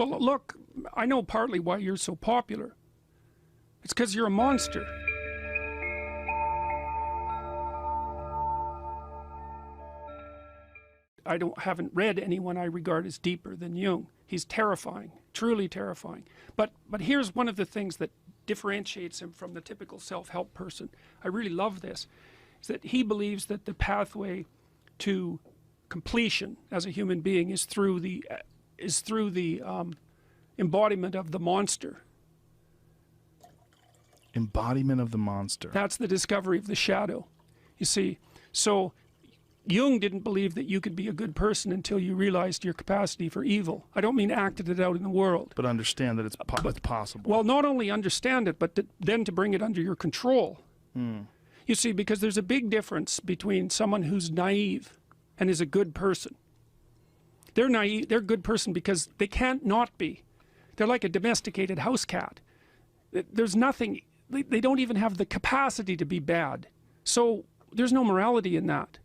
Well, look, I know partly why you're so popular. It's because you're a monster. I haven't read anyone I regard as deeper than Jung. He's terrifying, truly terrifying. But here's one of the things that differentiates him from the typical self-help person. I really love this, is that he believes that the pathway to completion as a human being is through the embodiment of the monster. Embodiment of the monster. That's the discovery of the shadow. You see, so Jung didn't believe that you could be a good person until you realized your capacity for evil. I don't mean acted it out in the world. But understand that it's possible. Well, not only understand it, but then to bring it under your control. You see, because there's a big difference between someone who's naive and is a good person. They're naive, they're a good person because they can't not be. They're like a domesticated house cat. There's nothing, they don't even have the capacity to be bad. So there's no morality in that.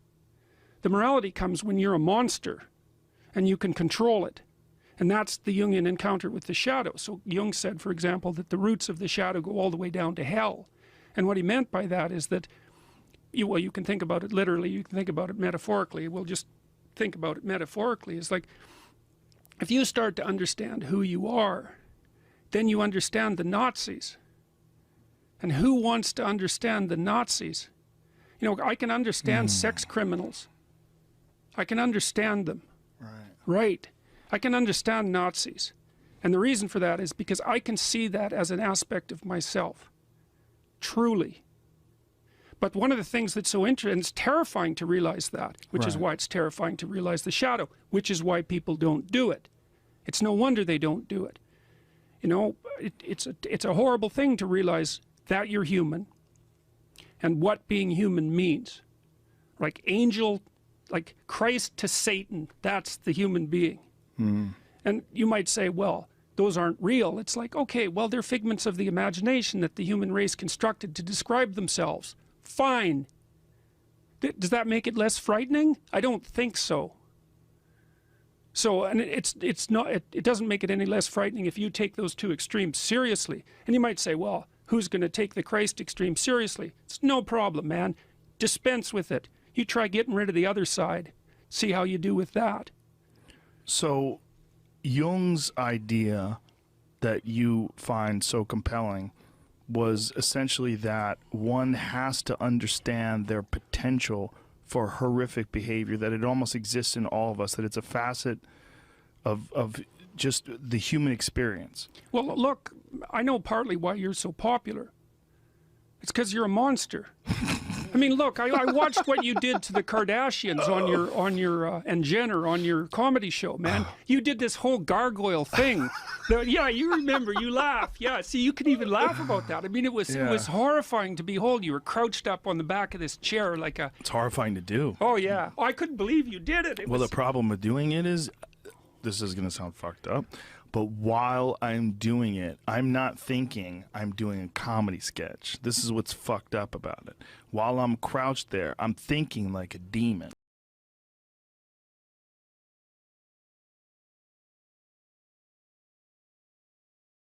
The morality comes when you're a monster and you can control it. And that's the Jungian encounter with the shadow. So Jung said, for example, that the roots of the shadow go all the way down to hell. And what he meant by that is that, well, you can think about it literally, you can think about it metaphorically. We'll just think about it metaphorically. It's like, if you start to understand who you are, then you understand the Nazis. And who wants to understand the Nazis? You know, I can understand sex criminals. I can understand them. Right. I can understand Nazis. And the reason for that is because I can see that as an aspect of myself. Truly. But one of the things that's so interesting, and it's terrifying to realize that, which is why it's terrifying to realize the shadow, which is why people don't do it. It's no wonder they don't do it. You know, it's a horrible thing to realize that you're human and what being human means. Like angel, like Christ to Satan, that's the human being. And you might say, well, those aren't real. It's like, okay, well, they're figments of the imagination that the human race constructed to describe themselves. Fine. Does that make it less frightening? I don't think so. So, and it doesn't make it any less frightening if you take those two extremes seriously. And you might say, well, who's going to take the Christ extreme seriously? It's no problem, man. Dispense with it. You try getting rid of the other side. See how you do with that. So Jung's idea that you find so compelling was essentially that one has to understand their potential for horrific behavior, that it almost exists in all of us, that it's a facet of just the human experience. Well, look, I know partly why you're so popular. It's because you're a monster. I mean, look, I watched what you did to the Kardashians on your and Jenner on your comedy show, man. You did this whole gargoyle thing. Yeah, you remember, you laugh. Yeah, see, you can even laugh about that. I mean, it was horrifying to behold. You were crouched up on the back of this chair like a... It's horrifying to do. Oh, yeah. Oh, I couldn't believe you did it. Well, the problem with doing it is, this is going to sound fucked up, but while I'm doing it, I'm not thinking I'm doing a comedy sketch. This is what's fucked up about it. While I'm crouched there, I'm thinking like a demon.